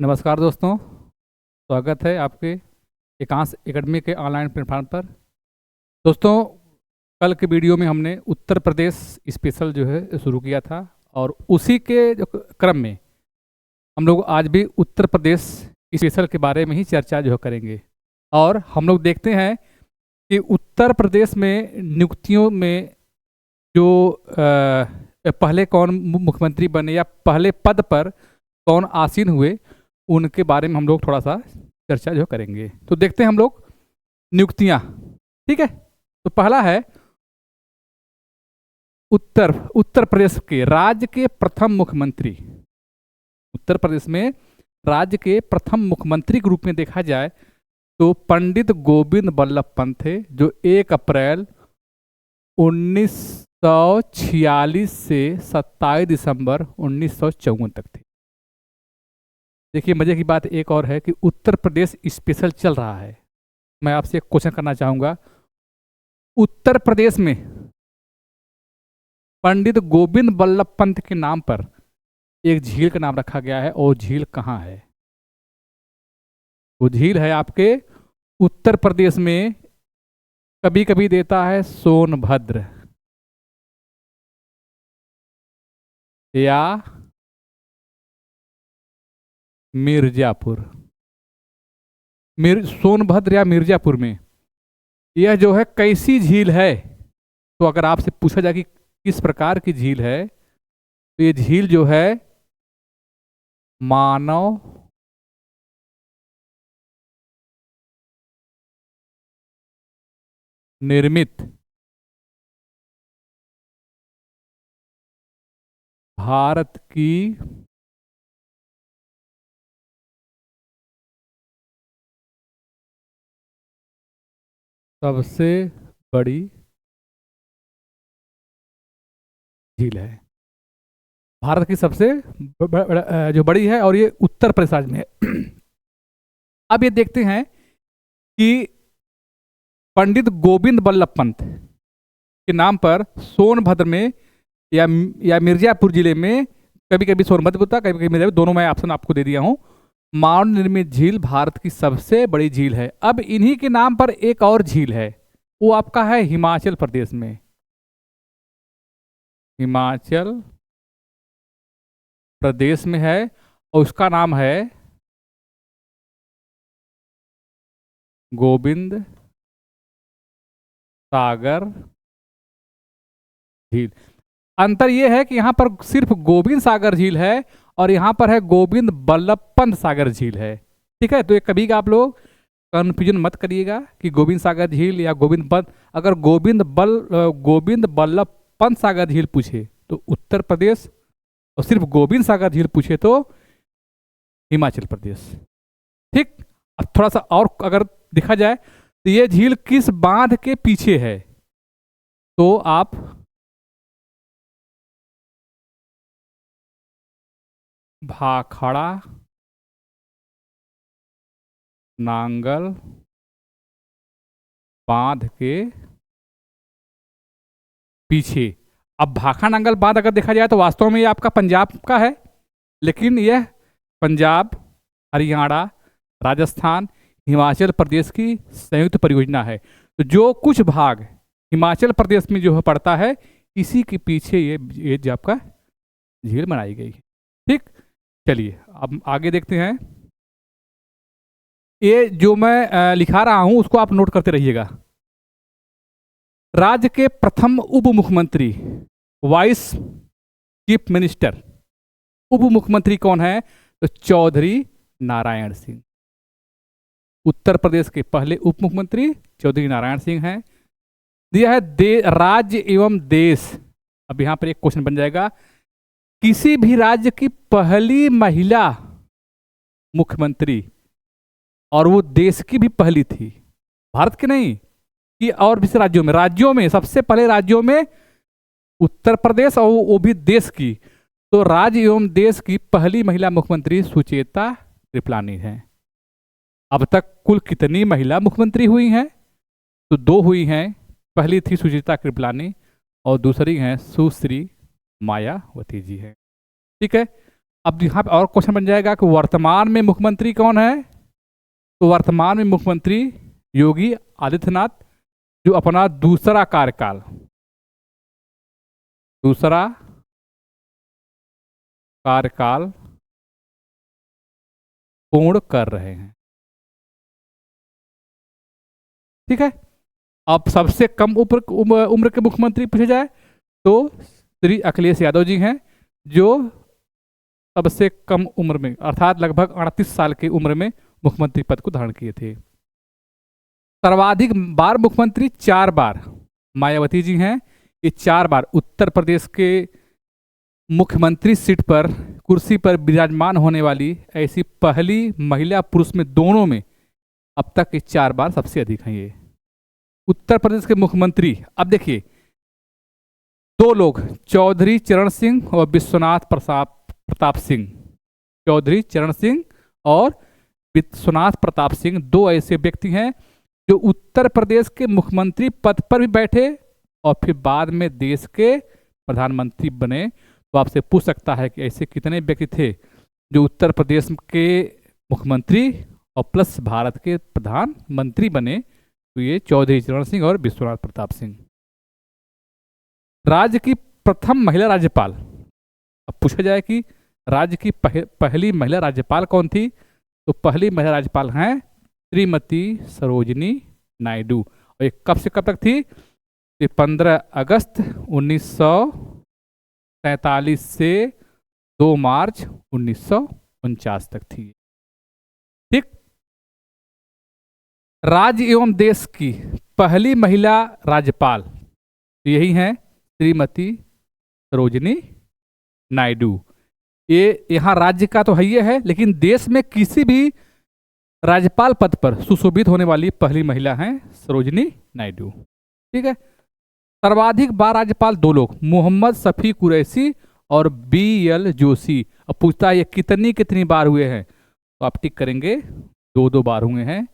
नमस्कार दोस्तों, स्वागत है आपके एकांश एकेडमी के ऑनलाइन प्लेटफॉर्म पर। दोस्तों, कल के वीडियो में हमने उत्तर प्रदेश स्पेशल जो है शुरू किया था और उसी के जो क्रम में हम लोग आज भी उत्तर प्रदेश स्पेशल के बारे में ही चर्चा जो है करेंगे। और हम लोग देखते हैं कि उत्तर प्रदेश में नियुक्तियों में जो पहले कौन मुख्यमंत्री बने या पहले पद पर कौन आसीन हुए, उनके बारे में हम लोग थोड़ा सा चर्चा जो करेंगे। तो देखते हैं हम लोग नियुक्तियां। ठीक है, तो पहला है उत्तर प्रदेश के राज्य के प्रथम मुख्यमंत्री। उत्तर प्रदेश में राज्य के प्रथम मुख्यमंत्री के रूप में देखा जाए तो पंडित गोविंद बल्लभ पंत थे, जो 1 अप्रैल 1946 से 27 दिसंबर 1954 तक थे। देखिए, मजे की बात एक और है कि उत्तर प्रदेश स्पेशल चल रहा है। मैं आपसे एक क्वेश्चन करना चाहूंगा। उत्तर प्रदेश में पंडित गोविंद बल्लभ पंत के नाम पर एक झील का नाम रखा गया है, और झील कहाँ है? वो झील है आपके उत्तर प्रदेश में, कभी कभी देता है सोनभद्र या मिर्जापुर। सोनभद्र या मिर्जापुर में यह जो है कैसी झील है? तो अगर आपसे पूछा जाए कि किस प्रकार की झील है, तो ये झील जो है मानव निर्मित भारत की सबसे बड़ी झील है। भारत की सबसे जो बड़ी है, और ये उत्तर प्रदेश राज्य में है। अब ये देखते हैं कि पंडित गोविंद बल्लभ पंत के नाम पर सोनभद्र में या मिर्जापुर जिले में, कभी कभी सोनभद्र होता, कभी कभी मिर्जापुर, दोनों मैं ऑप्शन आपको दे दिया हूं। मानव निर्मित झील भारत की सबसे बड़ी झील है। अब इन्हीं के नाम पर एक और झील है, वो आपका है हिमाचल प्रदेश में। हिमाचल प्रदेश में है, और उसका नाम है गोविंद सागर झील। अंतर यह है कि यहां पर सिर्फ गोविंद सागर झील है, और यहां पर है गोविंद बल्लभ पंत सागर झील है। ठीक है, तो ये कभी का आप लोग कंफ्यूजन मत करिएगा कि गोविंद सागर झील या गोविंद पंत। अगर गोविंद बल्लभ पंत सागर झील पूछे तो उत्तर प्रदेश, और सिर्फ गोविंद सागर झील पूछे तो हिमाचल प्रदेश। ठीक, अब थोड़ा सा और अगर देखा जाए तो ये झील किस बांध के पीछे है, तो आप भाखड़ा नांगल बांध के पीछे। अब भाखड़ा नांगल बांध अगर देखा जाए तो वास्तव में ये आपका पंजाब का है, लेकिन यह पंजाब, हरियाणा, राजस्थान, हिमाचल प्रदेश की संयुक्त परियोजना है। तो जो कुछ भाग हिमाचल प्रदेश में जो है पड़ता है, इसी के पीछे ये जो आपका झील बनाई गई है। ठीक, चलिए अब आगे देखते हैं। ये जो मैं लिखा रहा हूं उसको आप नोट करते रहिएगा। राज्य के प्रथम उप मुख्यमंत्री, वाइस चीफ मिनिस्टर, उप मुख्यमंत्री कौन है? तो चौधरी नारायण सिंह। उत्तर प्रदेश के पहले उप मुख्यमंत्री चौधरी नारायण सिंह हैं। दिया है राज्य एवं देश। अब यहां पर एक क्वेश्चन बन जाएगा, किसी भी राज्य की पहली महिला मुख्यमंत्री, और वो देश की भी पहली थी, भारत के नहीं कि और भी राज्यों में सबसे पहले राज्यों में उत्तर प्रदेश, और वो भी देश की। तो राज्य एवं देश की पहली महिला मुख्यमंत्री सुचेता कृपलानी है। अब तक कुल कितनी महिला मुख्यमंत्री हुई हैं? तो 2 हुई हैं। पहली थी सुचेता कृपलानी, और दूसरी हैं सुश्री मायावती जी है। ठीक है, अब यहाँ पे और क्वेश्चन बन जाएगा कि वर्तमान में मुख्यमंत्री कौन है। तो वर्तमान में मुख्यमंत्री योगी आदित्यनाथ, जो अपना दूसरा कार्यकाल पूर्ण कर रहे हैं। ठीक है। अब सबसे कम उम्र के मुख्यमंत्री पूछे जाए तो श्री अखिलेश यादव जी हैं, जो सबसे कम उम्र में अर्थात लगभग 38 साल की उम्र में मुख्यमंत्री पद को धारण किए थे। सर्वाधिक बार मुख्यमंत्री 4 बार मायावती जी हैं। ये 4 बार उत्तर प्रदेश के मुख्यमंत्री सीट पर कुर्सी पर विराजमान होने वाली ऐसी पहली महिला पुरुष में दोनों में अब तक ये 4 बार सबसे अधिक हैं। ये उत्तर प्रदेश के मुख्यमंत्री, अब देखिए 2 लोग, चौधरी चरण सिंह और विश्वनाथ प्रताप सिंह। चौधरी चरण सिंह और विश्वनाथ प्रताप सिंह 2 ऐसे व्यक्ति हैं जो उत्तर प्रदेश के मुख्यमंत्री पद पर भी बैठे और फिर बाद में देश के प्रधानमंत्री बने। तो आपसे पूछ सकता है कि ऐसे कितने व्यक्ति थे जो उत्तर प्रदेश के मुख्यमंत्री और प्लस भारत के प्रधानमंत्री बने। तो ये चौधरी चरण सिंह और विश्वनाथ प्रताप सिंह। राज्य की प्रथम महिला राज्यपाल, अब पूछा जाए कि राज्य की पहली महिला राज्यपाल कौन थी। तो पहली महिला राज्यपाल हैं श्रीमती सरोजिनी नायडू। और ये कब से कब तक थी। 15 अगस्त 1947 से 2 मार्च 1949 तक थी। ठीक। राज्य एवं देश की पहली महिला राज्यपाल यही हैं श्रीमती सरोजिनी नायडू। ये यहाँ राज्य का तो है, लेकिन देश में किसी भी राज्यपाल पद पर सुशोभित होने वाली पहली महिला हैं सरोजिनी नायडू। ठीक है। सर्वाधिक बार राज्यपाल 2 लोग, मोहम्मद शफी कुरैशी और BL जोशी। अब पूछता है ये कितनी बार हुए हैं, तो आप टिक करेंगे 2 बार हुए हैं।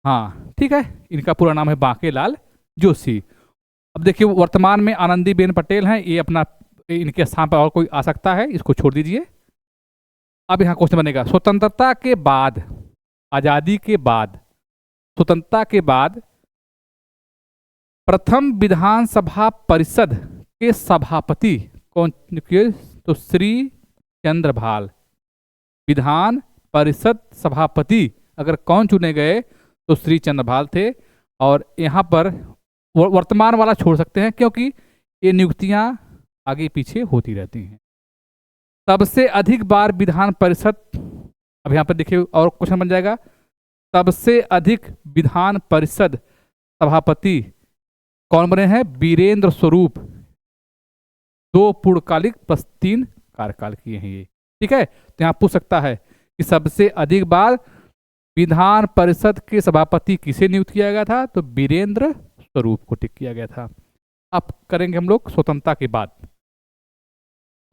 हाँ ठीक है। इनका पूरा नाम है बांकेलाल जोशी। अब देखिए वर्तमान में आनंदीबेन पटेल हैं। ये अपना, इनके स्थान पर और कोई आ सकता है, इसको छोड़ दीजिए। अब यहाँ क्वेश्चन बनेगा, स्वतंत्रता के बाद, आजादी के बाद, स्वतंत्रता के बाद प्रथम विधानसभा परिषद के सभापति कौन थे। तो श्री चंद्रभाल। विधान परिषद सभापति अगर कौन चुने गए तो श्री चंद्रभाल थे। और यहाँ पर वर्तमान वाला छोड़ सकते हैं क्योंकि ये नियुक्तियां आगे पीछे होती रहती हैं। सबसे अधिक बार विधान परिषद, अब यहाँ पर देखिए और क्वेश्चन बन जाएगा, सबसे अधिक विधान परिषद सभापति कौन बने हैं। वीरेंद्र स्वरूप। 2 पूर्णकालिक प्लस 3 कार्यकाल किए हैं ये। ठीक है। तो यहाँ पूछ सकता है कि सबसे अधिक बार विधान परिषद के सभापति किसे नियुक्त किया गया था। तो वीरेंद्र स्वरूप को टिक किया गया था। अब करेंगे हम लोग स्वतंत्रता के बाद।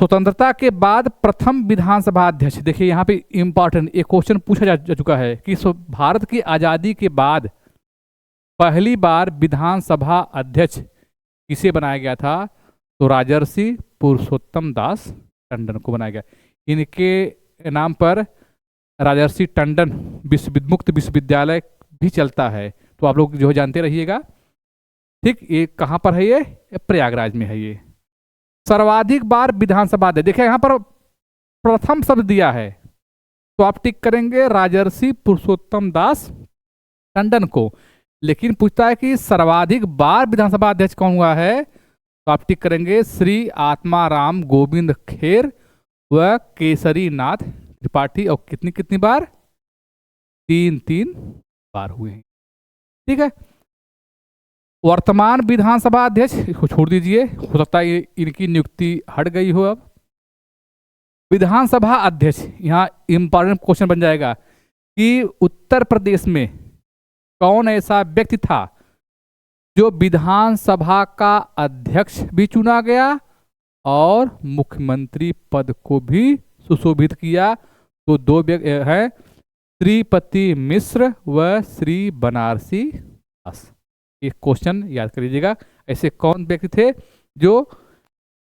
स्वतंत्रता के बाद प्रथम विधानसभा अध्यक्ष, देखिए यहाँ पे इंपॉर्टेंट एक क्वेश्चन पूछा जा चुका है कि भारत की आजादी के बाद पहली बार विधानसभा अध्यक्ष किसे बनाया गया था। तो राजर्षि पुरुषोत्तम दास टंडन को बनाया गया। इनके नाम पर राजर्षि टंडन मुक्त विश्वविद्यालय भी चलता है, तो आप लोग जो जानते रहिएगा। ठीक। ये कहाँ पर है, ये प्रयागराज में है। ये सर्वाधिक बार विधानसभा अध्यक्ष, देखिए यहाँ पर प्रथम शब्द दिया है, तो आप टिक करेंगे राजर्षि पुरुषोत्तम दास टंडन को। लेकिन पूछता है कि सर्वाधिक बार विधानसभा अध्यक्ष कौन हुआ है, तो आप टिक करेंगे श्री आत्माराम गोविंद खेर व केसरी नाथ त्रिपाठी। और कितनी बार, 3 बार हुए हैं। ठीक है। वर्तमान विधानसभा अध्यक्ष इसको छोड़ दीजिए, हो सकता है इनकी नियुक्ति हट गई हो। अब विधानसभा अध्यक्ष, यहाँ इंपॉर्टेंट क्वेश्चन बन जाएगा कि उत्तर प्रदेश में कौन ऐसा व्यक्ति था जो विधानसभा का अध्यक्ष भी चुना गया और मुख्यमंत्री पद को भी सुशोभित किया। तो 2 व्यक्ति हैं, श्रीपति मिश्र व श्री बनारसी दास। एक क्वेश्चन याद कर लीजिएगा, ऐसे कौन व्यक्ति थे जो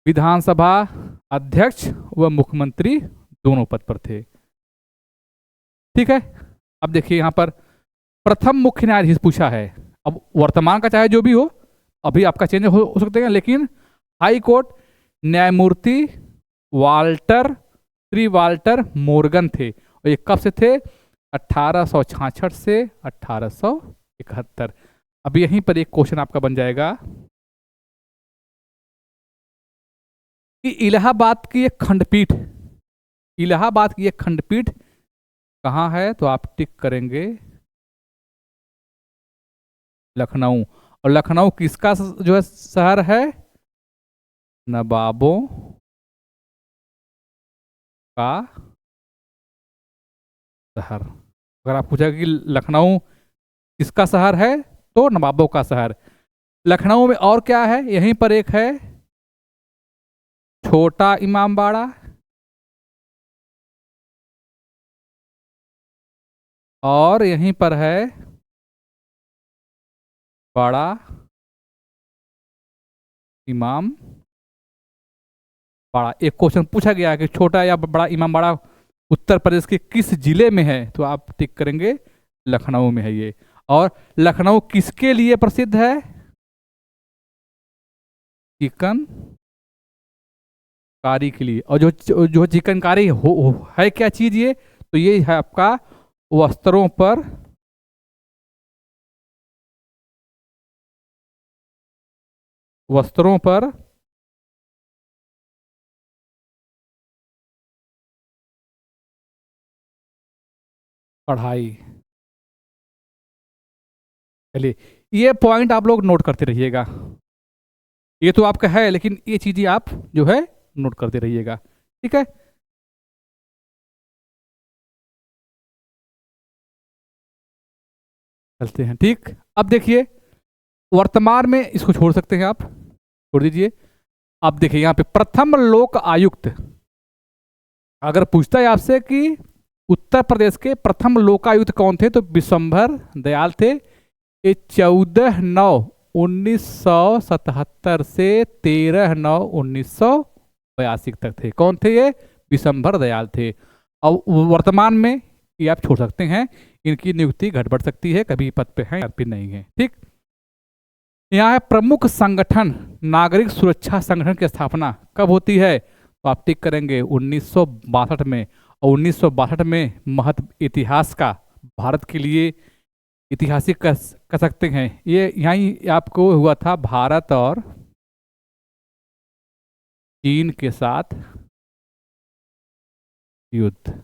विधानसभा अध्यक्ष व मुख्यमंत्री दोनों पद पर थे। ठीक है, अब देखिए यहां पर प्रथम मुख्य न्यायाधीश पूछा है। अब वर्तमान का चाहे जो भी हो, अभी आपका चेंज हो सकते हैं, लेकिन हाई कोर्ट न्यायमूर्ति वाल्टर श्री वाल्टर मोर्गन थे, और ये कब से थे? 1866 से 1871। अब यहीं पर एक क्वेश्चन आपका बन जाएगा कि इलाहाबाद की एक खंडपीठ, इलाहाबाद की एक खंडपीठ कहाँ है? तो आप टिक करेंगे लखनऊ। और लखनऊ किसका जो है शहर है? नवाबों का शहर। अगर आप पूछा कि लखनऊ किसका शहर है, तो नवाबों का शहर। लखनऊ में और क्या है? यहीं पर एक है छोटा इमामबाड़ा, और यहीं पर है बड़ा इमाम बाड़ा। एक क्वेश्चन पूछा गया है कि छोटा या बड़ा इमाम बाड़ा उत्तर प्रदेश के किस जिले में है? तो आप टिक करेंगे लखनऊ में है ये। और लखनऊ किसके लिए प्रसिद्ध है? चिकन कारी के लिए। और जो चिकनकारी है क्या चीज ये? तो ये है आपका वस्त्रों पर पढ़ाई। चलिए, ये पॉइंट आप लोग नोट करते रहिएगा। ये तो आपका है, लेकिन ये चीजें आप जो है नोट करते रहिएगा। ठीक है, चलते हैं। ठीक, अब देखिए वर्तमान में इसको छोड़ सकते हैं, आप छोड़ दीजिए। अब देखिए यहाँ पे प्रथम लोक आयुक्त, अगर पूछता है आपसे कि उत्तर प्रदेश के प्रथम लोकायुक्त कौन थे, तो विशंभर दयाल थे। ये 14/9/1977 से 13/9/1982 तक थे। कौन थे ये? विशंभर दयाल थे। अब वर्तमान में ये आप छोड़ सकते हैं, इनकी नियुक्ति घट बढ़ सकती है, कभी पद पे हैं या फिर नहीं है। ठीक, यहाँ है प्रमुख संगठन नागरिक सुरक्षा संगठन की स्थापना कब होती है? तो आप टिक करेंगे 1962 में। और 1962 में महत्व इतिहास का भारत के लिए ऐतिहासिक कह सकते हैं। ये यहीं आपको हुआ था भारत और चीन के साथ युद्ध।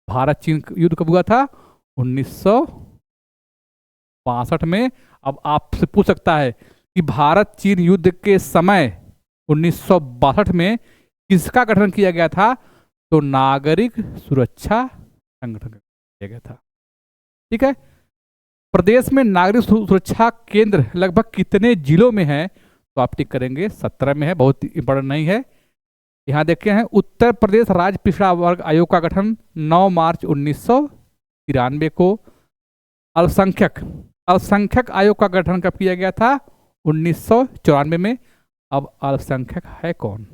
भारत चीन युद्ध कब हुआ था? 1962 में। अब आपसे पूछ सकता है कि भारत चीन युद्ध के समय 1962 में किसका गठन किया गया था? तो नागरिक सुरक्षा संगठन किया गया था। ठीक है, प्रदेश में नागरिक सुरक्षा केंद्र लगभग कितने जिलों में है? तो आप टिक करेंगे 17 में है, बहुत इंपॉर्टेंट नहीं है। यहाँ देखते हैं उत्तर प्रदेश राज्य पिछड़ा वर्ग आयोग का गठन 9 मार्च 1993 को। अल्पसंख्यक आयोग का गठन कब किया गया था? 1994 में। अब अल्पसंख्यक है कौन?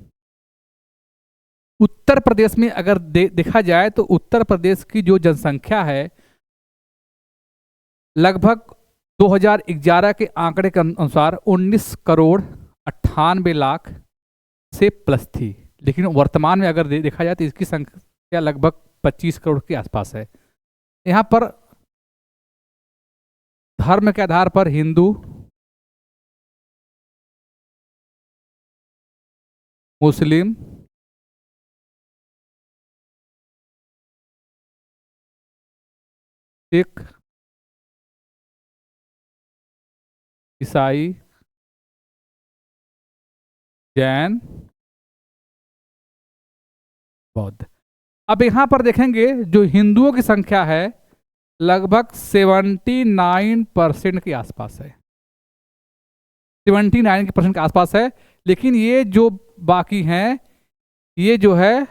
उत्तर प्रदेश में अगर देखा जाए तो उत्तर प्रदेश की जो जनसंख्या है लगभग 2011 के आंकड़े के अनुसार 19,98,00,000 से प्लस थी, लेकिन वर्तमान में अगर देखा जाए तो इसकी संख्या लगभग 25 करोड़ के आसपास है। यहाँ पर धर्म के आधार पर हिंदू, मुस्लिम, सिख, ईसाई, जैन, बौद्ध। अब यहां पर देखेंगे जो हिंदुओं की संख्या है लगभग 79% के आसपास है, 79% के आसपास है। लेकिन ये जो बाकी हैं ये जो है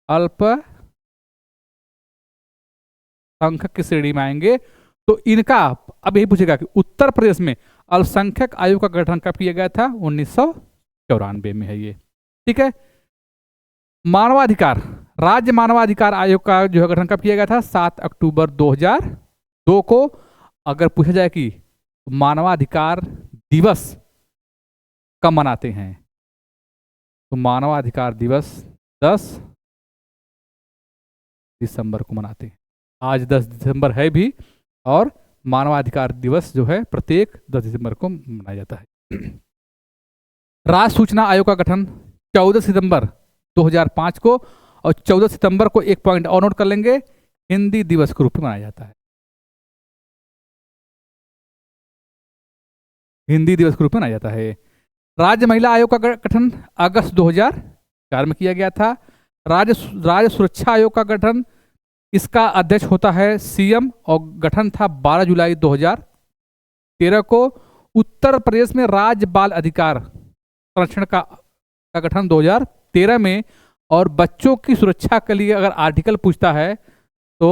अल्प संख्यक की श्रेणी में आएंगे। तो इनका अब यही पूछेगा कि उत्तर प्रदेश में अल्पसंख्यक आयोग का गठन कब किया गया था? 1994 में है ये। ठीक है। मानवाधिकार, राज्य मानवाधिकार आयोग का जो है गठन कब किया गया था? 7 अक्टूबर 2002 को। अगर पूछा जाए कि मानवाधिकार दिवस कब मनाते हैं, तो मानवाधिकार दिवस 10 दिसंबर को मनाते हैं। आज 10 दिसंबर है भी, और मानवाधिकार दिवस जो है प्रत्येक 10 दिसंबर को मनाया जाता है। राष्ट्रीय सूचना आयोग का गठन 14 सितंबर 2005 को, और 14 सितंबर को एक पॉइंट और नोट कर लेंगे, हिंदी दिवस के रूप में मनाया जाता है। हिंदी दिवस के रूप में मनाया जाता है। राज्य महिला आयोग का गठन अगस्त 2004 में किया गया था। राज्य सुरक्षा आयोग का गठन, इसका अध्यक्ष होता है सीएम, और गठन था 12 जुलाई 2013 को। उत्तर प्रदेश में राज्य बाल अधिकार संरक्षण का गठन 2013 में, और बच्चों की सुरक्षा के लिए अगर आर्टिकल पूछता है तो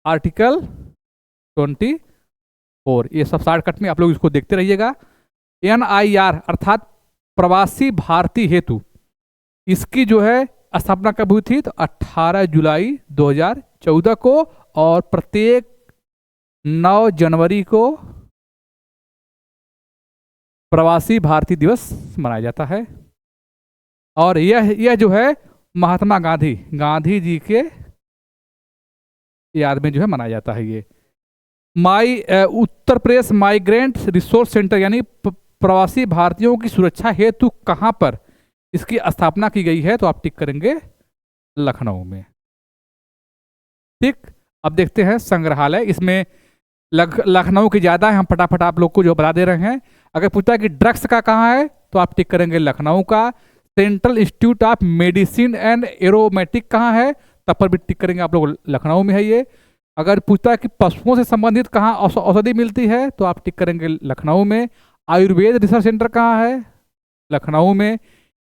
आर्टिकल 24, ये सब शॉर्टकट में आप लोग इसको देखते रहिएगा। NIR अर्थात प्रवासी भारतीय हेतु, इसकी जो है स्थापना कब हुई थी? तो 18 जुलाई 2014 को, और प्रत्येक 9 जनवरी को प्रवासी भारतीय दिवस मनाया जाता है। और यह जो है महात्मा गांधी जी के याद में जो है मनाया जाता है ये। Uttar Pradesh migrant resource centre, यानी प्रवासी भारतीयों की सुरक्षा हेतु कहाँ पर इसकी स्थापना की गई है? तो आप टिक करेंगे लखनऊ में। ठीक। अब देखते हैं संग्रहालय, इसमें लखनऊ की ज्यादा है, हम फटाफट आप लोग को जो बता दे रहे हैं। अगर पूछता है कि ड्रग्स का कहाँ है, तो आप टिक करेंगे लखनऊ का। Central institute of medicine and aromatic कहाँ है, तब पर भी टिक करेंगे आप लोग, लखनऊ में है ये। अगर पूछता है कि पशुओं से संबंधित कहाँ औषधि मिलती है, तो आप टिक करेंगे लखनऊ में। आयुर्वेद रिसर्च सेंटर कहाँ है? लखनऊ में।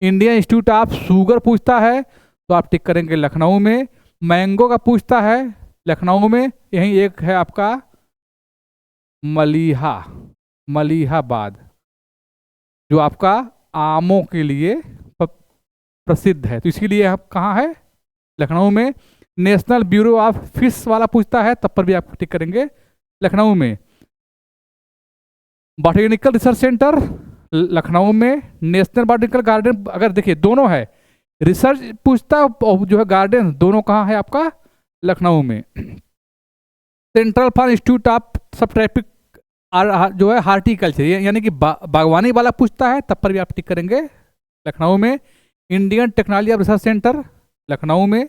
इंडियन इंस्टीट्यूट ऑफ शुगर पूछता है, तो आप टिक करेंगे लखनऊ में। मैंगो का पूछता है, लखनऊ में। यही एक है आपका मलिहाबाद, जो आपका आमों के लिए प्रसिद्ध है, तो इसीलिए आप कहाँ है? लखनऊ में। नेशनल ब्यूरो ऑफ फिश वाला पूछता है, तब पर भी आप टिक करेंगे लखनऊ में। बॉटनिकल रिसर्च सेंटर लखनऊ में। नेशनल बॉटनिकल गार्डन, अगर देखिए दोनों है, रिसर्च पूछता और जो है गार्डन, दोनों कहाँ है आपका? लखनऊ में। सेंट्रल फॉर इंस्टीट्यूट ऑफ सब ट्रॉपिक जो है हार्टिकल्चर, यानी कि बागवानी वाला पूछता है, तब पर भी आप टिक करेंगे लखनऊ में। Indian technology of research centre Lucknow में।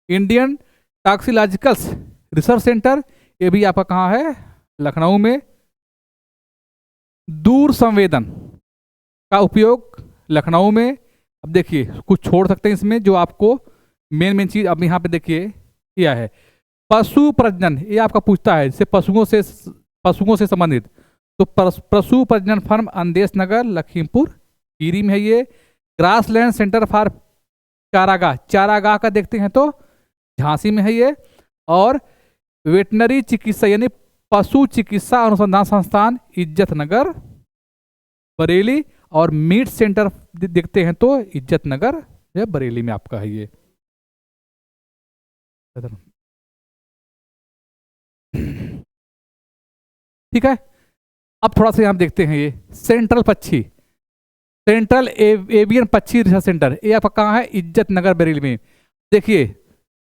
इंडियन टॉक्सिकोलॉजिकल्स रिसर्च सेंटर, ये भी आपका कहाँ है? लखनऊ में। दूर संवेदन का उपयोग लखनऊ में। अब देखिए कुछ छोड़ सकते हैं इसमें, जो आपको मेन चीज अब यहाँ पे देखिए किया है। पशु प्रजनन, ये आपका पूछता है, जैसे पशुओं से संबंधित, तो पशु प्रजनन फर्म अंदेश नगर लखीमपुर खीरी में है ये। ग्रासलैंड सेंटर फॉर चारागाह का देखते हैं तो झांसी में है ये। और वेटनरी चिकित्सा यानी पशु चिकित्सा अनुसंधान संस्थान इज्जत नगर बरेली। और मीट सेंटर देखते हैं तो इज्जत नगर बरेली में आपका है ये। ठीक है। अब थोड़ा सा यहां देखते हैं, ये सेंट्रल एवियन पक्षी रिसर्च सेंटर, ये आपका कहाँ है? इज्जत नगर बरेली में। देखिए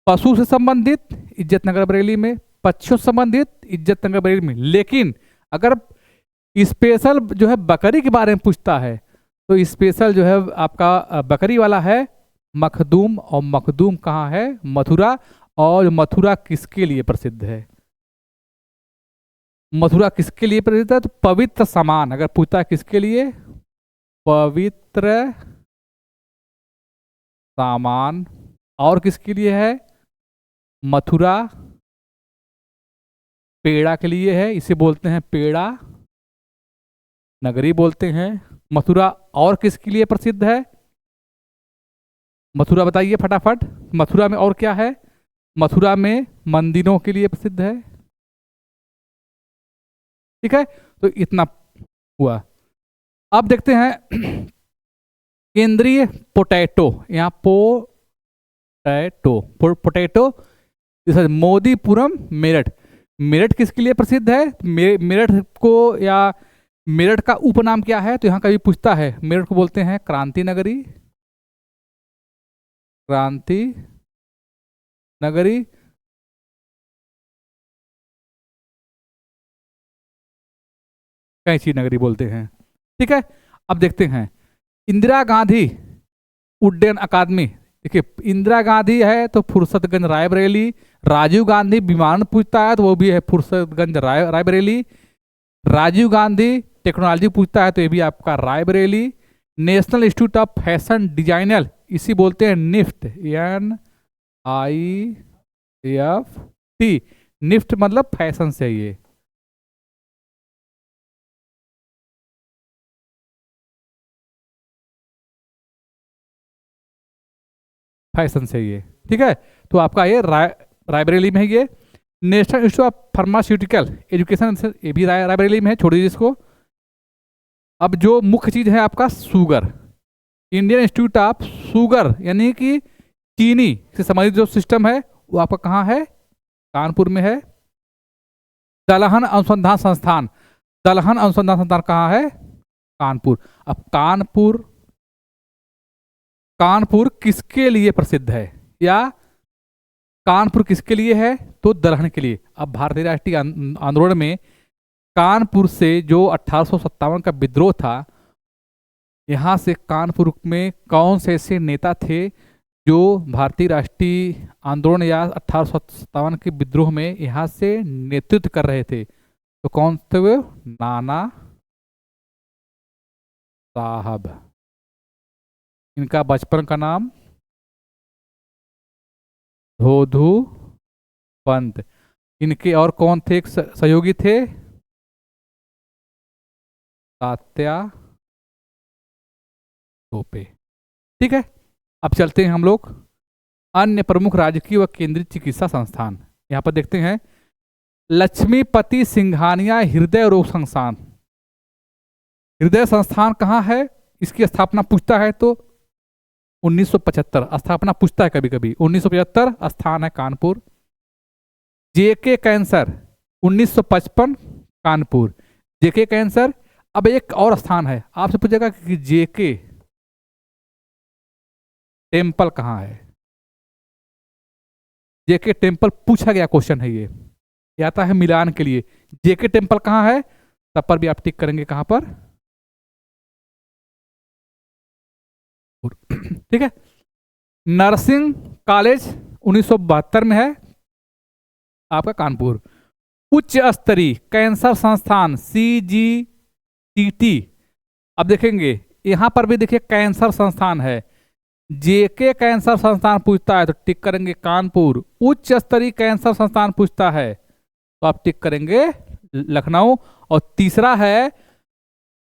पशु से संबंधित इज्जत नगर बरेली में, पक्षियों से संबंधित इज्जत नगर बरेली में। लेकिन अगर स्पेशल जो है बकरी के बारे में पूछता है, तो स्पेशल जो है आपका बकरी वाला है मखदूम। और मखदूम कहाँ है? मथुरा। और मथुरा किसके लिए प्रसिद्ध है? मथुरा किसके लिए प्रसिद्ध है? तो पवित्र सामान अगर पूछता है किसके लिए? पवित्र सामान। और किसके लिए है? मथुरा पेड़ा के लिए है, इसे बोलते हैं पेड़ा नगरी बोलते हैं। मथुरा और किसके लिए प्रसिद्ध है? मथुरा बताइए फटाफट। मथुरा में और क्या है? मथुरा में मंदिरों के लिए प्रसिद्ध है। ठीक है। तो इतना हुआ। अब देखते हैं केंद्रीय पोटैटो, यहाँ पोटैटो जैसे मोदीपुरम मेरठ। मेरठ किसके लिए प्रसिद्ध है? मेरठ को या मेरठ का उपनाम क्या है? तो यहाँ कभी पूछता है, मेरठ को बोलते हैं क्रांति नगरी, क्रांति नगरी। कैंची नगरी बोलते हैं। ठीक है, अब देखते हैं इंदिरा गांधी उड्डयन अकादमी। देखिए इंदिरा गांधी है तो फुर्सतगंज रायबरेली, राजीव गांधी विमान पूछता है तो वो भी है फुर्सतगंज रायबरेली, राजीव गांधी टेक्नोलॉजी पूछता है तो ये भी आपका Raebareli, national institute of fashion designer इसी बोलते हैं निफ्ट, NIFT, निफ्ट मतलब फैशन से ये। फैशन से ये, ठीक है। तो आपका ये रायबरेली में है ये। National institute of pharmaceutical education ये भी रायबरेली में है, छोड़ दीजिए इसको। अब जो मुख्य चीज है आपका sugar, Indian institute of sugar यानी कि चीनी से संबंधित जो सिस्टम है वो आपका कहाँ है? कानपुर में है। दलहन अनुसंधान संस्थान, दलहन अनुसंधान संस्थान कहाँ है? कानपुर। अब कानपुर किसके लिए प्रसिद्ध है, या कानपुर किसके लिए है? तो दलहन के लिए। अब भारतीय राष्ट्रीय आंदोलन में कानपुर से जो 1857 का विद्रोह था, यहाँ से कानपुर में कौन से ऐसे नेता थे जो भारतीय राष्ट्रीय आंदोलन या 1857 के विद्रोह में यहाँ से नेतृत्व कर रहे थे? तो कौन थे वो? नाना साहब। इनका बचपन का नाम धोधू पंत। इनके और कौन थे एक सहयोगी थे? तात्या टोपे। ठीक है, अब चलते हैं हम लोग अन्य प्रमुख राजकीय व केंद्रीय चिकित्सा संस्थान। यहाँ पर देखते हैं लक्ष्मीपति सिंघानिया हृदय रोग संस्थान। हृदय संस्थान कहाँ है? इसकी स्थापना पूछता है तो 1975 स्थापना पूछता है, कभी कभी 1975 स्थान है कानपुर। जेके कैंसर 1955 कानपुर, जेके कैंसर। अब एक और स्थान है, आपसे पूछेगा कि जेके टेम्पल कहाँ है? जेके टेम्पल पूछा गया क्वेश्चन है ये आता है मिलान के लिए। जेके टेम्पल कहाँ है? तब पर भी आप टिक करेंगे कहाँ पर? ठीक है। नर्सिंग कॉलेज 1972 में है आपका कानपुर। उच्च स्तरीय कैंसर संस्थान CGCT। अब देखेंगे यहां पर भी देखिए कैंसर संस्थान है, जेके कैंसर संस्थान पूछता है तो टिक करेंगे कानपुर। उच्च स्तरीय कैंसर संस्थान पूछता है तो आप टिक करेंगे लखनऊ। और तीसरा है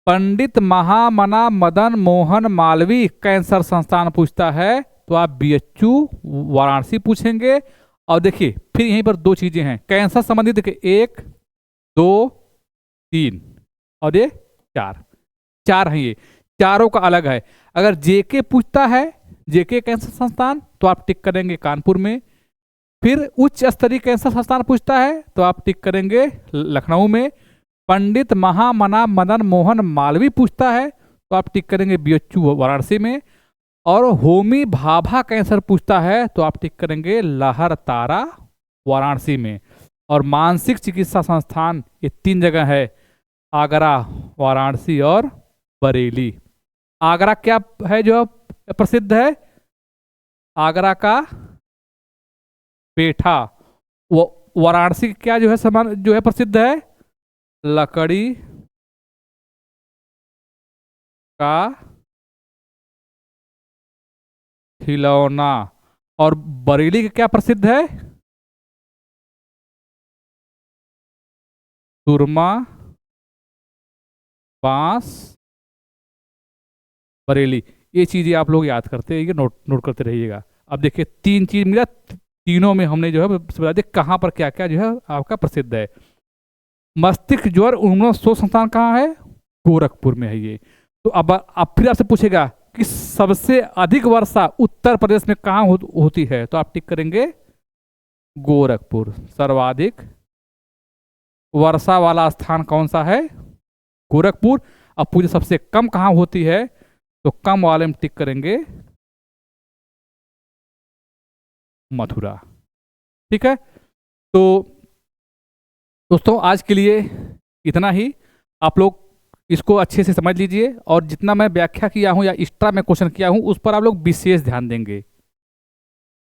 पंडित महामना मदन मोहन मालवीय कैंसर संस्थान पूछता है तो आप BHU वाराणसी पूछेंगे। और देखिए फिर यहीं पर दो चीजें हैं कैंसर संबंधित, देखिए 1 2 3 और ये 4 हैं, ये चारों का अलग है। अगर जेके पूछता है, जेके कैंसर संस्थान, तो आप टिक करेंगे कानपुर में। फिर उच्च स्तरीय कैंसर संस्थान पूछता है तो आप टिक करेंगे लखनऊ में। पंडित महामना मदन मोहन मालवीय पूछता है तो आप टिक करेंगे BHU वाराणसी में। और होमी भाभा कैंसर पूछता है तो आप टिक करेंगे लहरतारा वाराणसी में। और मानसिक चिकित्सा संस्थान ये 3 जगह है, आगरा, वाराणसी और बरेली। आगरा क्या है जो प्रसिद्ध है? आगरा का पेठा। वाराणसी क्या जो है सामान जो है प्रसिद्ध है? लकड़ी का खिलौना। और बरेली का क्या प्रसिद्ध है? सुरमा, बांस, बरेली। ये चीजें आप लोग याद करते रहिए, नोट करते रहिएगा। अब देखिए 3 चीज मिला, तीनों में हमने जो है बता दिया कहाँ पर क्या क्या जो है आपका प्रसिद्ध है। मस्तिष्क ज्वर उन्मूलन शोध संस्थान कहाँ है? गोरखपुर में है ये। तो अब फिर आपसे पूछेगा कि सबसे अधिक वर्षा उत्तर प्रदेश में कहाँ होती है, तो आप टिक करेंगे गोरखपुर। सर्वाधिक वर्षा वाला स्थान कौन सा है? गोरखपुर। अब पूछे सबसे कम कहाँ होती है, तो कम वाले में टिक करेंगे मथुरा। ठीक है, तो दोस्तों आज के लिए इतना ही। आप लोग इसको अच्छे से समझ लीजिए, और जितना मैं व्याख्या किया हूं या एक्स्ट्रा मैं क्वेश्चन किया हूं उस पर आप लोग विशेष ध्यान देंगे।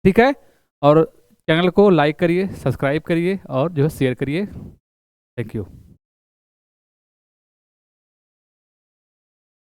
ठीक है, और चैनल को लाइक करिए, सब्सक्राइब करिए और जो है शेयर करिए। Thank you.